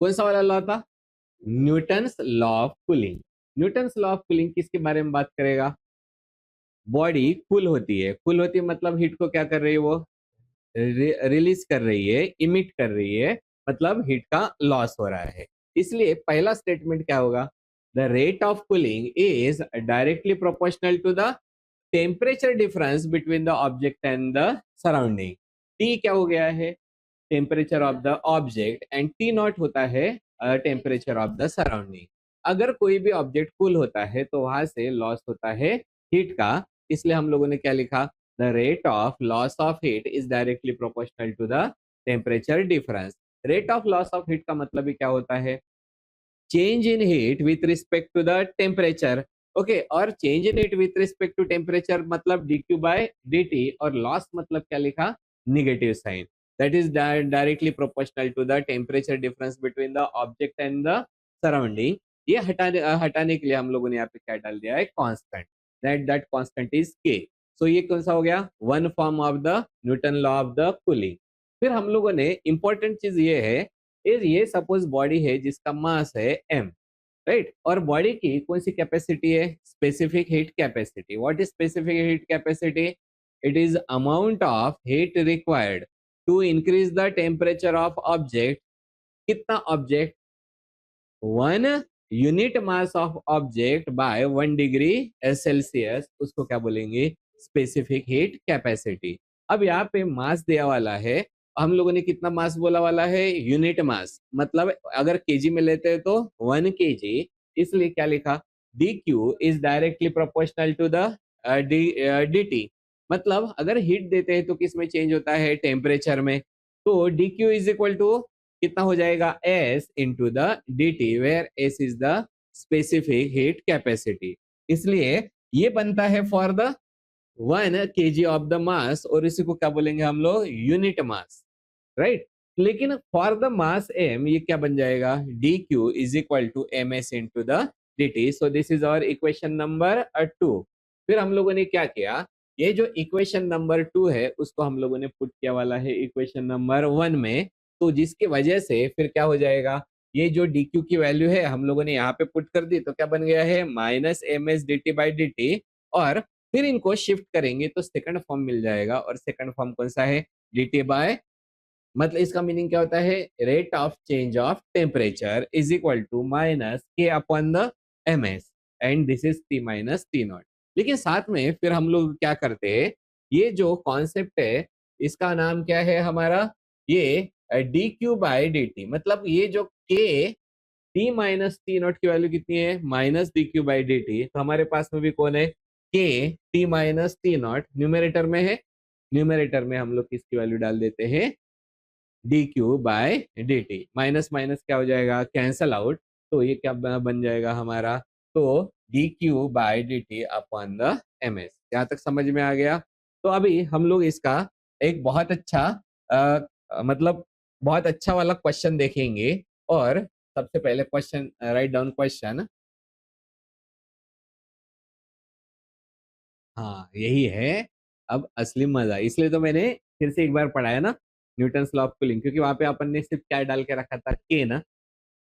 कौन सा वाला लॉ था? Newton's law of cooling. Newton's law of cooling किसके बारे में बात करेगा? बॉडी कूल होती है, कूल होती है मतलब हीट को क्या कर रही है वो? रिलीज कर रही है, इमिट कर रही है, मतलब हीट का लॉस हो रहा है। इसलिए पहला स्टेटमेंट क्या होगा? The rate of cooling is directly proportional to the temperature difference between the object and the surrounding. T क्या हो गया है? Temperature of the object, and T not होता है टेम्परेचर ऑफ द सराउंडिंग। अगर कोई भी ऑब्जेक्ट कूल होता है तो वहां से लॉस होता है हीट का। इसलिए हम लोगों ने क्या लिखा? The rate of loss of heat is directly proportional to the temperature difference. Rate of loss of heat का मतलब ही क्या होता है? Change in heat with respect to the temperature. Okay, और change in heat with respect to temperature मतलब dq by dt, और loss मतलब क्या लिखा? Negative sign. That is directly proportional to the temperature difference between the object and the surrounding. ये हटाने के लिए हम लोगों ने यहाँ पे क्या डाल दिया है? कांस्टेंट। दैट कांस्टेंट इज के। सो ये कौन सा हो गया? One form of the Newton law of the cooling. फिर हम लोगों ने इंपॉर्टेंट चीज ये है, ये सपोज बॉडी है जिसका मास है m, राइट? और बॉडी की कौन सी कैपेसिटी है? Specific heat capacity. What is specific heat capacity? It is amount of heat required to increase the temperature of object. कितना object? 1 unit mass of object by 1 degree Celsius, उसको क्या बोलेंगे? Specific heat capacity. अब यहाँ पे मास दिया वाला है, हम लोगों ने कितना मास बोला वाला है? यूनिट मास, मतलब अगर केजी में लेते हैं तो 1 kg। इसलिए क्या लिखा? D Q is directly proportional to the D T. मतलब अगर हीट देते हैं तो किस में चेंज होता है? टेम्परेचर में। तो D Q is equal to कितना हो जाएगा? S into the D T, where S is the specific heat capacity. इसलिए ये बनता है for the 1 kg of the mass, और इसी को क्या बोलेंगे हम लोग? Unit mass, right? लेकिन फॉर द मास m ये क्या बन जाएगा? D Q is equal to M S into the D T. So this is our equation number 2। फिर हम लोगों ने क्या किया? ये जो इक्वेशन नंबर 2 है उसको हम लोगों ने पुट किया वाला है इक्वेशन नंबर 1 में। तो जिसकी वजह से फिर क्या हो जाएगा? ये जो डी क्यू की वैल्यू है हम लोगों ने यहाँ पे पुट कर दी, तो क्या बन गया है? Minus M S D T by D T. और फिर इनको शिफ्ट करेंगे तो सेकंड फॉर्म मिल जाएगा, और सेकंड फॉर्म कौन सा है? डी टी बाय, मतलब इसका मीनिंग क्या होता है? Rate of change of temperature is equal to minus K upon the M S, and this is T minus T not. लेकिन साथ में फिर हम लोग क्या करते हैं? ये जो कॉन्सेप्ट है इसका नाम क्या है हमारा? ये D Q by D T. मतलब ये जो के टी माइनस टी नॉट की वैल्यू कितनी है? Minus D Q by D T. तो हमारे पास में भी कौन है? के T minus T not numerator में है। न्यूमेरेटर में हम लोग किसकी वैल्यू डाल देते हैं? D Q by D T. Minus minus क्या हो जाएगा? Cancel out. तो ये क्या बन जाएगा हमारा? तो D Q by D T upon the M S. यहाँ तक समझ में आ गया? तो अभी हम लोग इसका एक बहुत अच्छा मतलब बहुत अच्छा वाला क्वेश्चन देखेंगे। और सबसे पहले क्वेश्चन, राइट डाउन क्वेश्चन। हाँ, यही है अब असली मजा। इसलिए तो मैंने फिर से एक बार पढ़ाया ना न्यूटन्स लॉ ऑफ कूलिंग, क्योंकि वहां पे अपन ने सिर्फ क्या डाल के रखा था? के ना।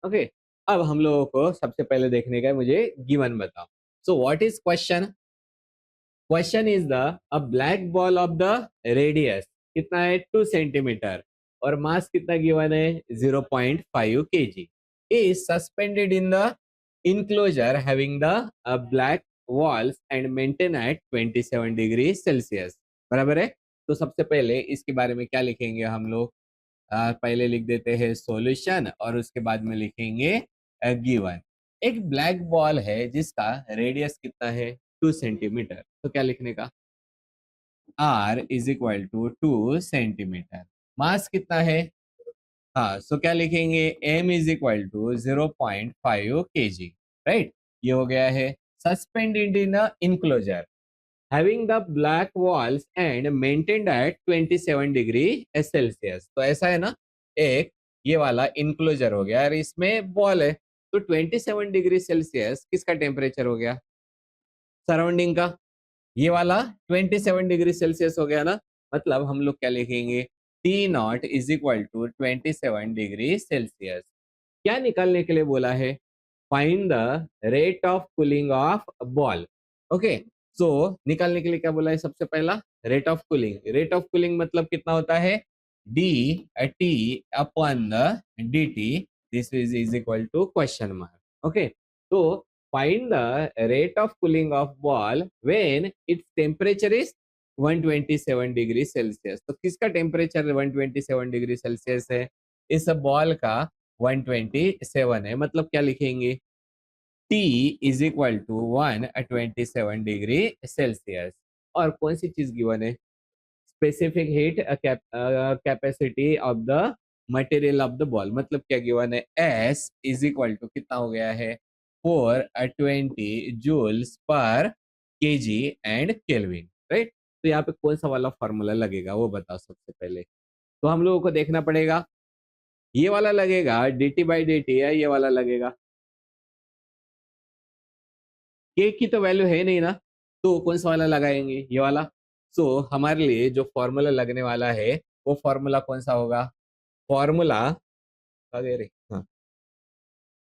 ओके, अब हम लोगों को सबसे पहले देखने का है, मुझे गिवन बताओ। So what is question? Question is the a black ball of the radius कितना है? 2 सेंटीमीटर, और मास कितना गिवन है? 0.5 kg, is suspended in the enclosure having the black walls and maintain at 27 degree Celsius. बराबर है? तो सबसे पहले इसके बारे में क्या लिखेंगे हम लोग? पहले लिख देते हैं सॉल्यूशन, और उसके बाद में लिखेंगे गिवन। एक ब्लैक बॉल है जिसका रेडियस कितना है? 2 सेंटीमीटर। तो क्या लिखने का? r is equal to 2 centimetre. Mass कितना है? हाँ, सो क्या लिखेंगे? m is equal to 0.5 kg, right? ये हो गया है। Suspended in enclosure having the black walls and maintained at 27 degree Celsius. तो ऐसा है ना, एक ये वाला इनक्लोजर हो गया और इसमें बॉल है। तो 27 डिग्री सेल्सियस किसका टेम्परेचर हो गया? सराउंडिंग का। ये वाला 27 डिग्री सेल्सियस हो गया ना। मतलब हम लोग क्या लिखेंगे? T not is equal to 27 degree Celsius. क्या निकालने के लिए बोला है? Find the rate of cooling of ball. Okay, so निकालने के लिए क्या बोला है? सबसे पहला rate of cooling. Rate of cooling मतलब कितना होता है? D T upon the D T, this is equal to question mark. Okay, तो find the rate of cooling of ball when its temperature is 127 degree Celsius. तो किसका temperature 127 degree Celsius है? इस ball का 127 है। मतलब क्या लिखेंगे? T is equal to 127 degree Celsius. और कौन सी चीज गिवन है? Specific heat capacity of the material of the ball. मतलब क्या गिवन है? S इज इक्वल टू कितना हो गया है? 420 joules per KG and kelvin, right? तो यहाँ पे कौन सा वाला फॉर्मूला लगेगा वो बताओ सबसे पहले। तो हम लोगों को देखना पड़ेगा, ये वाला लगेगा dt बाई डी टी, या ये वाला लगेगा? के की तो वैल्यू है नहीं ना, तो कौन सा वाला लगाएंगे? ये वाला। सो हमारे लिए जो फॉर्मूला लगने वाला है वो फॉर्मूला कौन सा होगा? फॉर्मूला वगैरह, हाँ,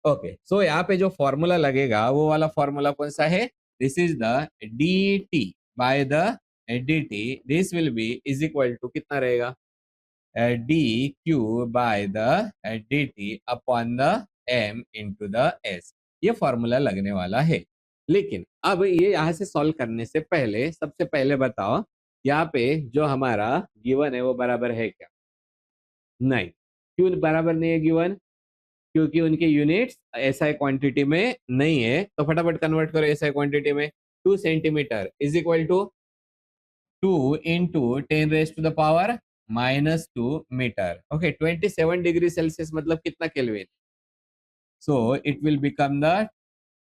ओके। सो यहाँ पे जो फॉर्मूला लगेगा वो वाला फॉर्मूला कौन सा है? This is the D T by the D T, this will be is equal to कितना रहेगा? D Q by the D T upon the M into the S. ये फॉर्मूला लगने वाला है। लेकिन अब ये यहाँ से सॉल्व करने से पहले सबसे पहले बताओ, यहाँ पे जो हमारा गिवन है वो बराबर है क्या? नहीं। क्यों बराबर नहीं है गिवन? क्योंकि उनके यूनिट्स एसआई क्वांटिटी में नहीं है। तो फटाफट कन्वर्ट करो एसआई क्वांटिटी में। 2 centimetre is equal to 2 into 10 raised to the power -2 metre. Okay, 27 degree Celsius मतलब कितना Kelvin? So it will become the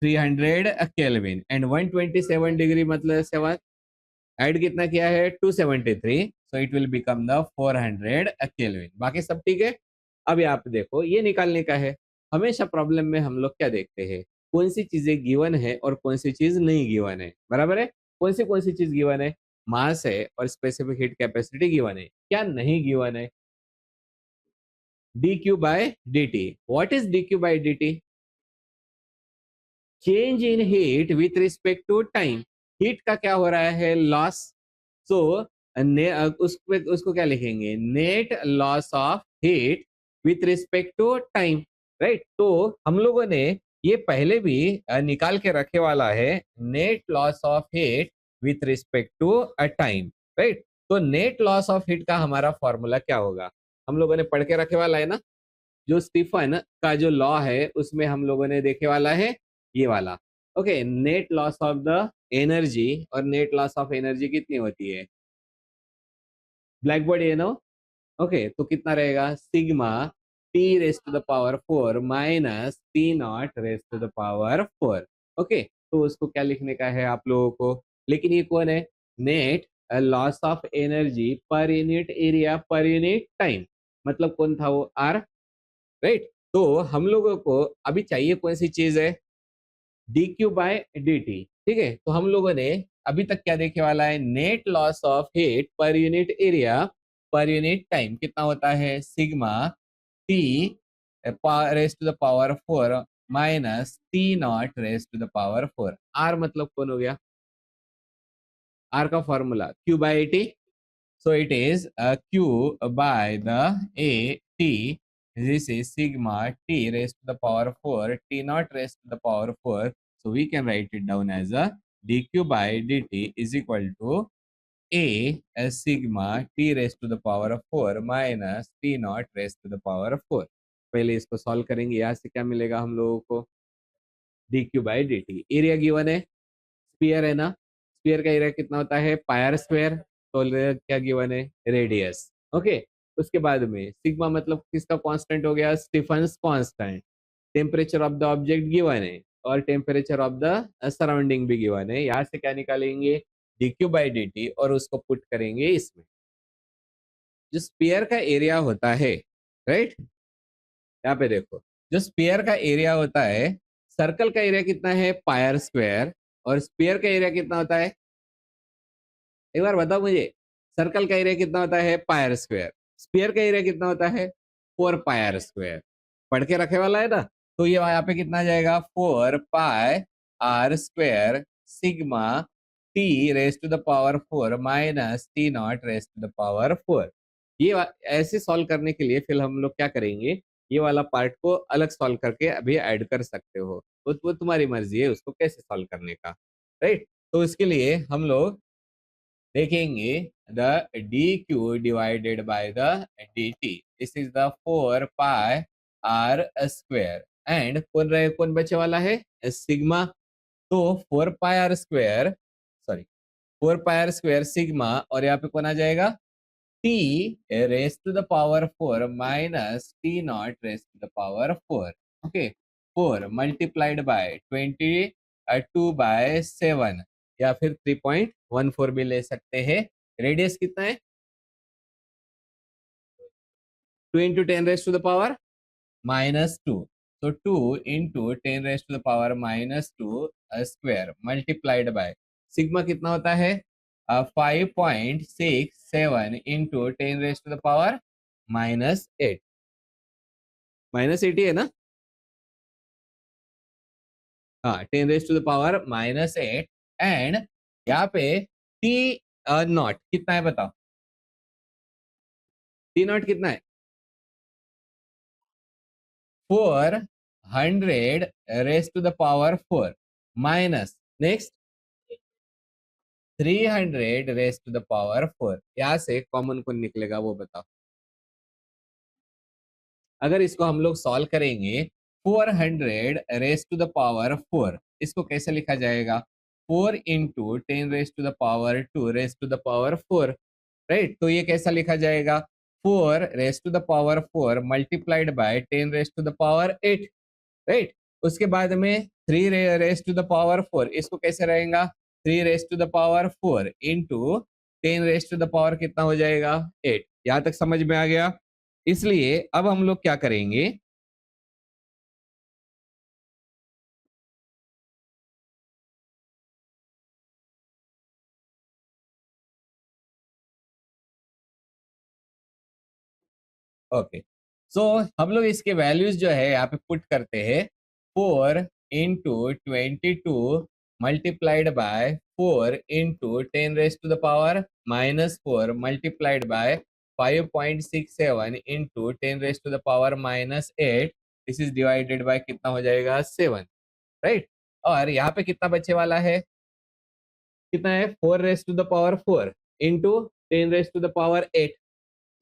300 Kelvin, and 127 degree मतलब 7 ऐड कितना किया है? 273, so it will become the 400 Kelvin. बाकी सब ठीक है। अब यहाँ पे देखो, ये निकालने का है। हमेशा प्रॉब्लम में हम लोग क्या देखते हैं? कौन सी चीजें गिवन है और कौन सी चीज नहीं गिवन है, बराबर है? कौन सी चीज गिवन है? मास है और स्पेसिफिक हीट कैपेसिटी गिवन है। क्या नहीं गिवन है? D Q by D T. What is D Q by D T? Change in heat with respect to time. हीट का क्या हो रहा है? लॉस। सो उसको क्या लिखेंगे? Net loss of heat with respect to time, right? तो हम लोगों ने ये पहले भी निकाल के रखे वाला है, net loss of heat with respect to a time, right? तो नेट लॉस ऑफ हीट का हमारा फॉर्मूला क्या होगा? हम लोगों ने पढ़ के रखे वाला है ना, जो स्टीफन का जो लॉ है उसमें हम लोगों ने देखे वाला है ये वाला। Okay, net loss of the energy, और नेट लॉस ऑफ एनर्जी कितनी होती है? ब्लैक बॉडी है ना? ओके, तो कितना रहेगा? Sigma T raise to the power 4 minus T not raise to the power 4। Okay, तो उसको क्या लिखने का है आप लोगों को? लेकिन ये कौन है? Net loss of energy per unit area per unit time. मतलब कौन था वो? R, right? तो हम लोगों को अभी चाहिए कौन सी चीज है? D Q by D T, ठीक है? तो हम लोगों ने अभी तक क्या देखे वाला है? Net loss of heat per unit area per unit time कितना होता है? Sigma T raise to the power 4 minus T not raise to the power 4। R मतलब कौन हो गया? आर का formula Q by T. So it is Q by the A T. This is sigma T raised to the power 4, T naught raised to the power 4. So we can write it down as a dQ by dt is equal to A as sigma T raised to the power of 4 minus T naught raised to the power of 4. पहले इसको solve करेंगे। यहाँ से क्या मिलेगा हम लोगों को? dQ by dt। Area given है, स्पीयर है ना? स्पीयर का एरिया कितना होता है? Pier square. तो क्या गिवन है? रेडियस। ओके, उसके बाद में सिग्मा मतलब किसका कांस्टेंट हो गया? Stefan's constant. Temperature of the object given है और टेम्परेचर ऑफ द सराउंडिंग भी गिवन है। यहाँ से क्या निकालेंगे? dq बाई dt, और उसको पुट करेंगे इसमें। जो स्पीयर का एरिया होता है, राइट? यहाँ पे देखो, जो स्पीयर का एरिया होता है, सर्कल का एरिया कितना है? Pier square. और स्पीयर का एरिया कितना होता है? एक बार बताओ मुझे, सर्कल का एरिया कितना होता है? Pier square. स्फीयर का एरिया कितना होता है? 4 पायर स्क्वायर। पढ़ के रखे वाला है ना, तो ये यहाँ पे कितना आ जाएगा 4 pi r² sigma T raise to the power 4 minus T not raise to the power 4। ऐसे सॉल्व करने के लिए फिर हम लोग क्या करेंगे, ये वाला पार्ट को अलग सॉल्व करके अभी ऐड कर सकते हो, तो वो तुम्हारी मर्जी है उसको कैसे सॉल्व करने का, राइट। तो इसके लिए हम लोग देखेंगे the D Q divided by the D T, this is the 4 pi r² and कौन बचे वाला है सिग्मा। तो 4 pi r² sorry 4 pi r² sigma, और यहाँ पे कौन आ जाएगा T raise to the power 4 minus T not raise to the power 4। Okay, 4 multiplied by 22/7 या फिर 3.14 भी ले सकते हैं। रेडियस कितना है 2 × 10⁻⁻², so 2 × 10⁻⁻² square multiplied by sigma कितना होता है 5.67 इंटू 10⁻⁻8 -80 है ना। हाँ 10⁻⁻8 एंड यहाँ पे टी नॉट कितना है बताओ, टी नॉट कितना है 400⁻⁴ माइनस नेक्स्ट 300⁻⁴। यहाँ से कॉमन कौन निकलेगा वो बताओ। अगर इसको हम लोग सॉल्व करेंगे 400⁻⁴, इसको कैसे लिखा जाएगा 4 इंटू 10⁻²⁴ राइट। तो ये कैसा लिखा जाएगा 4⁻⁴ मल्टीप्लाइड बाय 10⁻8 राइट। उसके बाद में 3⁻⁴, इसको कैसे रहेगा 3⁻⁴ इंटू 10⁻⁴ कितना हो जाएगा 8। यहाँ तक समझ में आ गया। इसलिए अब हम लोग क्या करेंगे, ओके सो हम लोग इसके वैल्यूज जो है यहाँ पे पुट करते हैं 4 into 22 multiplied by 4 into 10⁻⁻⁻4 multiplied by 5.67 into 10⁻⁻8, this is divided by कितना हो जाएगा 7 राइट। और यहाँ पे कितना बचे वाला है, कितना है 4⁻⁴ into 10⁻8,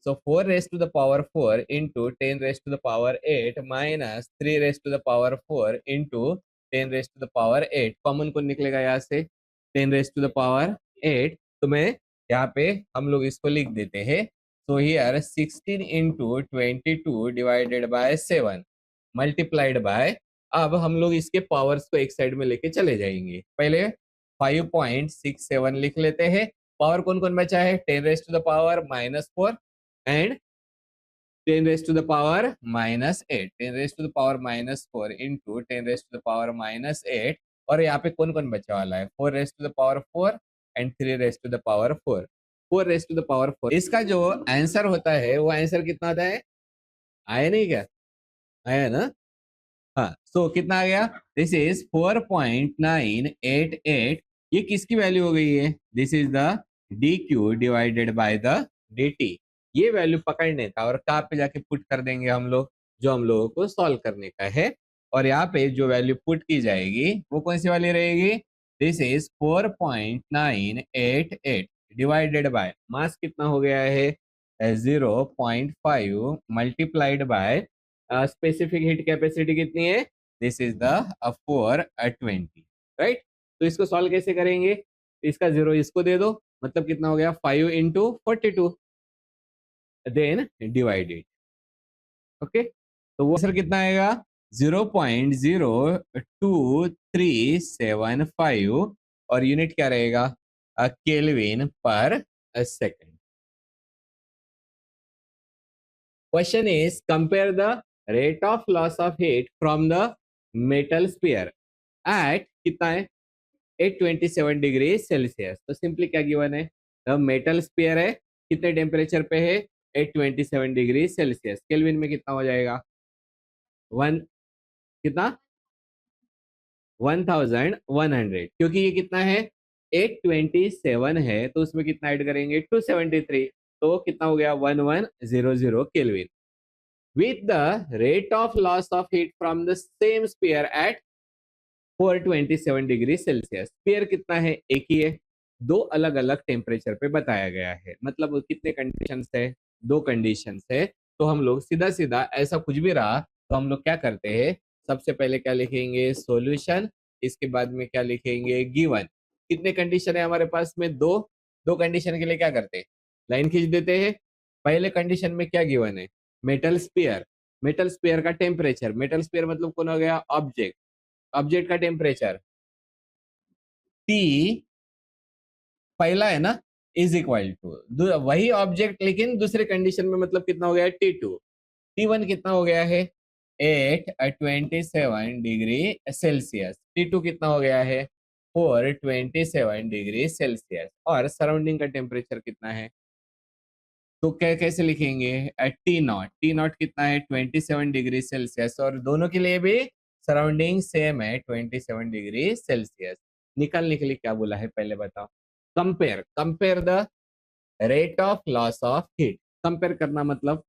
so 4⁻⁴ into 10⁻8 minus 3⁻⁴ into 10⁻8, common कौन निकलेगा यहाँ से 10⁻8। तो मैं यहाँ पे हम लोग इसको लिख देते हैं, so here 16 into 22 divided by 7 multiplied by, अब हम लोग इसके पावर्स को एक साइड में लेके चले जाएंगे। पहले 5.67 लिख लेते हैं, पावर कौन कौन बचा है 10⁻⁻4 एंड 10⁻⁻8, 10⁻⁻4 इंटू 10⁻⁻8, और यहाँ पे कौन कौन बचा वाला है 4⁻4 एंड 3⁻4। 4⁻4 इसका जो आंसर होता है वो आंसर कितना आता है, आया नहीं क्या, आया ना। हाँ सो कितना आ गया, दिस इज 4.988। ये किसकी वैल्यू हो गई है, this is the D Q divided by the D T. ये वैल्यू पकड़ने का और कहाँ पे जाके पुट कर देंगे हम लोग, जो हम लोगों को सॉल्व करने का है। और यहाँ पे जो वैल्यू पुट की जाएगी वो कौन सी वाली रहेगी, this is 4.988 divided by mass कितना हो गया है 0.5 multiplied by specific heat capacity कितनी है, दिस इज द 420 राइट। तो इसको सॉल्व कैसे करेंगे, इसका 0 इसको दे दो, मतलब कितना हो गया 5 इंटू 42 देन डिवाइडेड। ओके तो वो आंसर कितना आएगा 0.02375 और यूनिट क्या रहेगा केल्विन पर second. Question is compare the rate of loss of heat from the metal sphere at कितना है 827 डिग्री सेल्सियस। तो सिंपली क्या गिवन है, मेटल स्पीयर है कितने टेम्परेचर पे है 827 डिग्री सेल्सियस, केल्विन में कितना हो जाएगा वन, कितना, 1100, क्योंकि ये कितना है, 827 है, तो उसमें कितना ऐड करेंगे, 273, तो कितना हो गया, 1100 Kelvin. With the rate of loss of heat from the same sphere at 427 degree Celsius. Sphere कितना है, एक ही है, दो अलग अलग टेम्परेचर पे बताया गया है, मतलब कितने कंडीशंस है, दो कंडीशंस है। तो हम लोग सीधा सीधा ऐसा कुछ भी रहा तो हम लोग क्या करते हैं, सबसे पहले क्या लिखेंगे, सॉल्यूशन, इसके बाद में क्या लिखेंगे, गिवन। कितने कंडीशन है हमारे पास में, दो, दो कंडीशन के लिए क्या करते हैं, लाइन खींच देते हैं। पहले कंडीशन में क्या गिवन है, मेटल स्पीयर, मेटल स्पीयर का टेम्परेचर, मेटल स्पीयर मतलब कौन हो गया, ऑब्जेक्ट, ऑब्जेक्ट का टेम्परेचर टी, पहला है ना, इज इक्वल टू वही ऑब्जेक्ट लेकिन दूसरे कंडीशन में, मतलब कितना हो गया, T2, T1 कितना हो गया है, 827 डिग्री सेल्सियस, T2 कितना हो गया है, 427 डिग्री सेल्सियस, और सराउंडिंग का टेम्परेचर कितना है, तो क्या कैसे लिखेंगे, टी नॉट, टी नॉट कितना है, 27 डिग्री सेल्सियस, और दोनों के लिए भी सराउंडिंग सेम है, 27 डिग्री सेल्सियस। निकालने के लिए क्या बोला है, पहले बताओ, compare, compare the rate of loss of heat, compare करना मतलब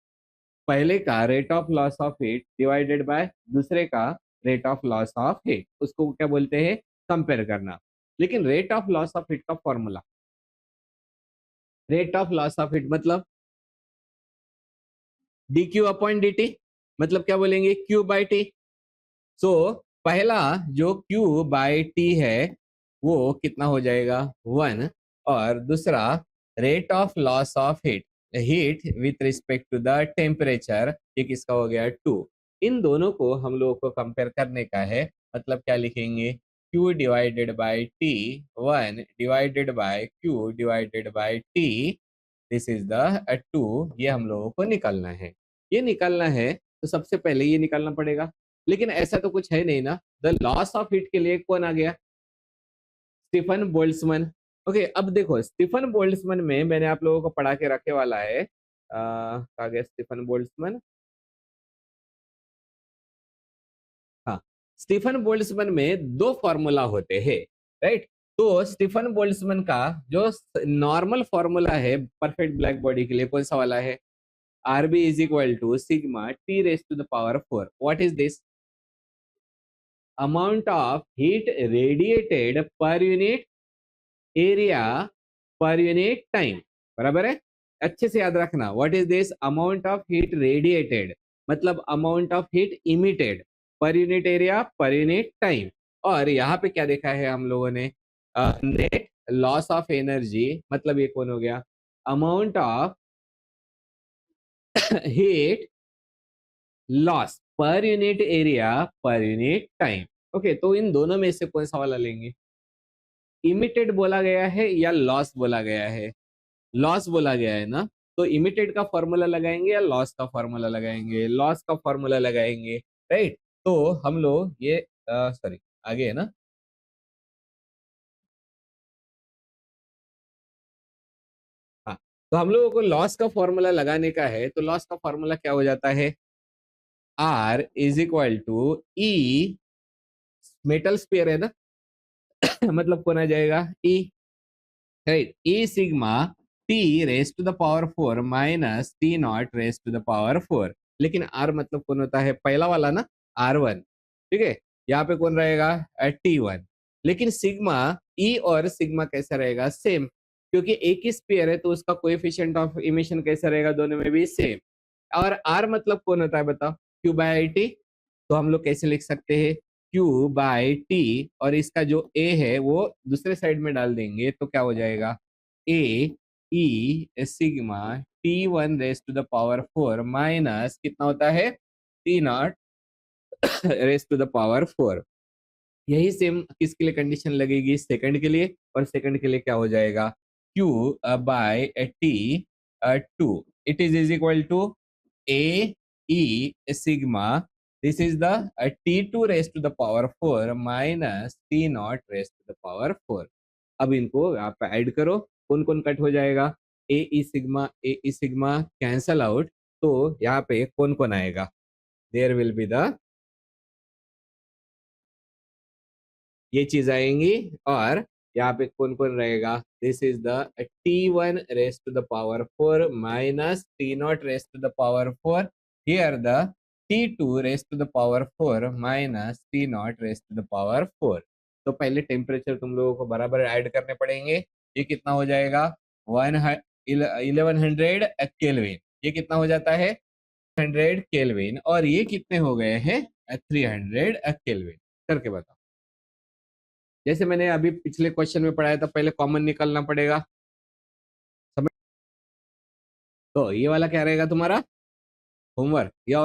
पहले का rate of loss of heat divided by दूसरे का rate of loss of heat, उसको क्या बोलते हैं, कंपेयर करना। लेकिन rate of loss of heat का formula, rate of loss of heat मतलब D Q upon D T, मतलब क्या बोलेंगे, क्यू बाई टी। सो पहला जो क्यू बाई टी है वो कितना हो जाएगा, 1, और दूसरा rate of loss of heat, heat with respect to the temperature, ये किसका हो गया, 2। इन दोनों को हम लोगों को कंपेयर करने का है, मतलब क्या लिखेंगे, Q divided by T, 1 divided by Q divided by T, this is the 2, ये हम लोगों को निकालना है। ये निकालना है तो सबसे पहले ये निकालना पड़ेगा, लेकिन ऐसा तो कुछ है नहीं ना। द लॉस ऑफ हीट के लिए कौन आ गया, स्टीफन बोल्ट्जमैन। ओके, अब देखो स्टीफन बोल्ट्जमैन में मैंने आप लोगों को पढ़ा के रखे वाला है, आ गया स्टीफन बोल्ट्जमैन, हाँ, स्टीफन बोल्ट्जमैन में दो फॉर्मूला होते हैं, राइट। तो स्टीफन बोल्ट्जमैन का जो नॉर्मल फॉर्मूला है परफेक्ट ब्लैक बॉडी के लिए, कौन सा वाला है, RB is equal to sigma T raised to the power 4. What is this? Amount of heat radiated per unit area per unit time. बराबर है, अच्छे से याद रखना। What is this? Amount of heat radiated मतलब amount of heat emitted per unit area per unit time। और यहाँ पे क्या देखा है हम लोगों ने, नेट लॉस ऑफ एनर्जी, मतलब ये कौन हो गया, अमाउंट ऑफ हीट लॉस पर unit area per unit time. Okay, तो इन दोनों में से कौन सा वाला लेंगे, इमिटेड बोला गया है या लॉस बोला गया है, लॉस बोला गया है ना, तो इमिटेड का फॉर्मूला लगाएंगे या लॉस का फॉर्मूला लगाएंगे, लॉस का फॉर्मूला लगाएंगे, राइट। तो हम लोग ये सॉरी, आगे है ना, हाँ, तो हम लोगों को लॉस का फॉर्मूला लगाने का है, तो लॉस का फॉर्मूला क्या हो जाता है, R is equal to E, metal sphere है ना, मतलब कौन आ जाएगा, E, right, E sigma T raise to the power 4 minus T not raise to the power 4। लेकिन आर मतलब कौन होता है, पहला वाला ना, R1, ठीक है, यहाँ पे कौन रहेगा, T1। लेकिन सिग्मा, ई और सिग्मा कैसा रहेगा, सेम, क्योंकि एक ही स्पेयर है तो उसका कोएफिशिएंट ऑफ इमिशन कैसा रहेगा, दोनों में भी सेम। और आर मतलब कौन होता है बताओ, क्यू बाई आई टी। तो हम लोग कैसे लिख सकते हैं, क्यू बाई टी, और इसका जो ए है वो दूसरे साइड में डाल देंगे, तो क्या हो जाएगा, A E sigma T1 raise to the power 4 minus कितना होता है, T not raise to the power 4। यही सेम किसके लिए कंडीशन लगेगी, सेकंड के लिए, और सेकंड के लिए क्या हो जाएगा, Q by T 2, it is equal to A E sigma, this is the T2 raise to the power 4 minus T not raise to the power 4। अब इनको आप ऐड करो, कौन कौन कट हो जाएगा, A E sigma cancel out, तो यहाँ पे कौन कौन आएगा, देयर विल बी द ये चीज आएंगी। और यहाँ पे कौन कौन रहेगा, this is the T1 raise to the power 4 minus T0 raise to the power 4, here the T2 raise to the power 4 minus T0 raise to the power 4। तो पहले टेम्परेचर तुम लोगों को बराबर ऐड करने पड़ेंगे। ये कितना हो जाएगा, 1100 केल्विन। ये कितना हो जाता है, 100 केल्विन। और ये कितने हो गए हैं, 300 केल्विन। करके बताओ। जैसे मैंने अभी पिछले क्वेश्चन में पढ़ाया था, पहले कॉमन निकालना पड़ेगा। समझ? तो ये वाला क्या रहेगा तुम्हारा होमवर्क, या